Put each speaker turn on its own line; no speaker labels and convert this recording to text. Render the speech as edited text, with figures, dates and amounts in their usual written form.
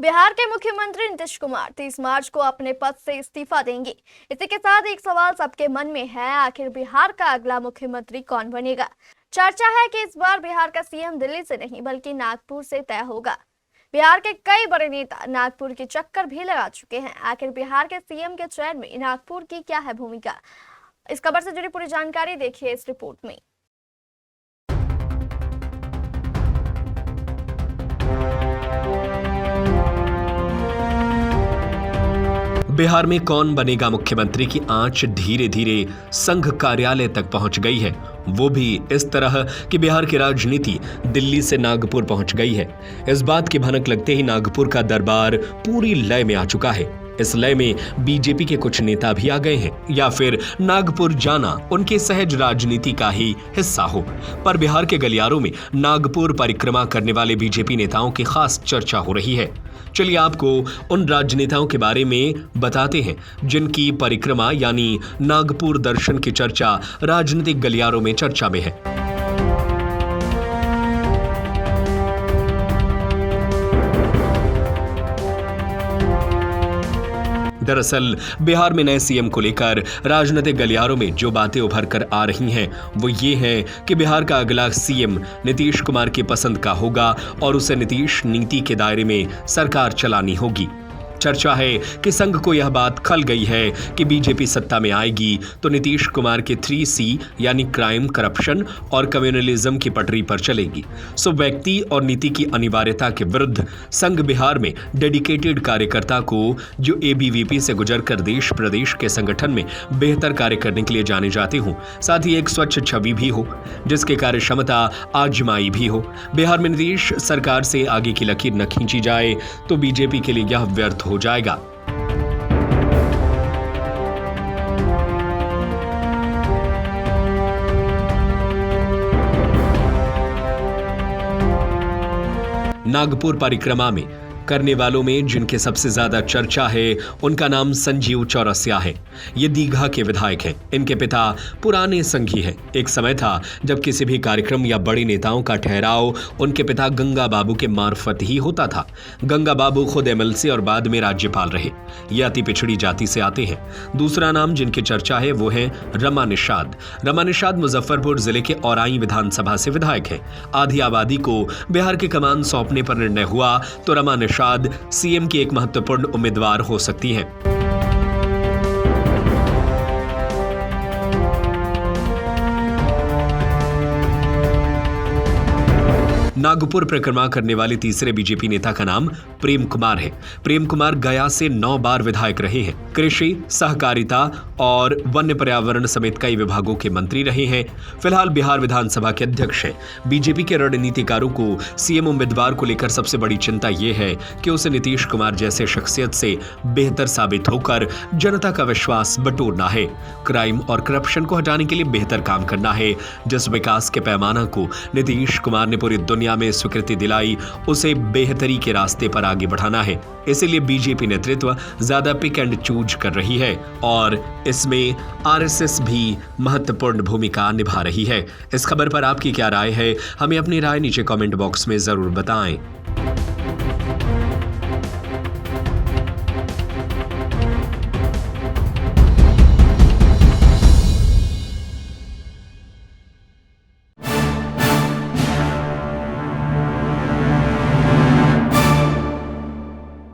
बिहार के मुख्यमंत्री नीतीश कुमार 30 मार्च को अपने पद से इस्तीफा देंगे। इसी के साथ एक सवाल सबके मन में है, आखिर बिहार का अगला मुख्यमंत्री कौन बनेगा। चर्चा है कि इस बार बिहार का सीएम दिल्ली से नहीं बल्कि नागपुर से तय होगा। बिहार के कई बड़े नेता नागपुर की चक्कर भी लगा चुके हैं। आखिर बिहार के सीएम के चयन में नागपुर की क्या है भूमिका, इस खबर से जुड़ी पूरी जानकारी देखिए इस रिपोर्ट में।
बिहार में कौन बनेगा मुख्यमंत्री की आंच धीरे धीरे संघ कार्यालय तक पहुंच गई है, वो भी इस तरह कि बिहार की राजनीति दिल्ली से नागपुर पहुंच गई है। इस बात की भनक लगते ही नागपुर का दरबार पूरी लय में आ चुका है। इस लय में बीजेपी के कुछ नेता भी आ गए हैं, या फिर नागपुर जाना उनके सहज राजनीति का ही हिस्सा हो। पर बिहार के गलियारों में नागपुर परिक्रमा करने वाले बीजेपी नेताओं की खास चर्चा हो रही है। चलिए आपको उन राजनेताओं के बारे में बताते हैं जिनकी परिक्रमा यानी नागपुर दर्शन की चर्चा राजनीतिक गलियारों में चर्चा में है। दरअसल बिहार में नए सीएम को लेकर राजनीतिक गलियारों में जो बातें उभर कर आ रही हैं वो ये है कि बिहार का अगला सीएम नीतीश कुमार की पसंद का होगा और उसे नीतीश नीति के दायरे में सरकार चलानी होगी। चर्चा है कि संघ को यह बात खल गई है कि बीजेपी सत्ता में आएगी तो नीतीश कुमार के 3C यानी क्राइम, करप्शन और कम्युनलिज्म की पटरी पर चलेगी। सो व्यक्ति और नीति की अनिवार्यता के विरुद्ध संघ बिहार में डेडिकेटेड कार्यकर्ता को जो ABVP से गुजरकर देश प्रदेश के संगठन में बेहतर कार्य करने के लिए जाने जाते हों, साथ ही एक स्वच्छ छवि भी हो जिसके कार्य क्षमता आजमाई भी हो। बिहार में नीतीश सरकार से आगे की लकीर न खींची जाए तो बीजेपी के लिए यह व्यर्थ हो जाएगा। नागपुर परिक्रमा में करने वालों में जिनके सबसे ज्यादा चर्चा है उनका नाम संजीव चौरसिया है। ये दीघा के विधायक हैं। इनके पिता पुराने संघी हैं। एक समय था जब किसी भी कार्यक्रम या बड़े नेताओं का ठहराव उनके पिता गंगा बाबू के मार्फत ही होता था। गंगा बाबू खुद MLC और बाद में राज्यपाल रहे। ये अति पिछड़ी जाति से आते हैं। दूसरा नाम जिनकी चर्चा है वो है रमा निषाद। रमा निषाद मुजफ्फरपुर जिले के औराई विधानसभा से विधायक हैं। आधी आबादी को बिहार की कमान सौंपने पर निर्णय हुआ तो रमा निषाद सीएम की एक महत्वपूर्ण उम्मीदवार हो सकती हैं। नागपुर परिक्रमा करने वाले तीसरे बीजेपी नेता का नाम प्रेम कुमार है। प्रेम कुमार गया से 9 बार विधायक रहे हैं। कृषि, सहकारिता और वन्य पर्यावरण समेत कई विभागों के मंत्री रहे हैं। फिलहाल बिहार विधानसभा के अध्यक्ष हैं। बीजेपी के रणनीतिकारों को सीएम उम्मीदवार को लेकर सबसे बड़ी चिंता यह है कि उसे नीतीश कुमार जैसे शख्सियत से बेहतर साबित होकर जनता का विश्वास बटोरना है। क्राइम और करप्शन को हटाने के लिए बेहतर काम करना है। जिस विकास के पैमाना को नीतीश कुमार ने पूरी दुनिया में स्वीकृति दिलाई उसे बेहतरी के रास्ते पर आगे बढ़ाना है। इसीलिए बीजेपी नेतृत्व ज्यादा पिक एंड चूज कर रही है और इसमें RSS भी महत्वपूर्ण भूमिका निभा रही है। इस खबर पर आपकी क्या राय है, हमें अपनी राय नीचे कमेंट बॉक्स में जरूर बताएं।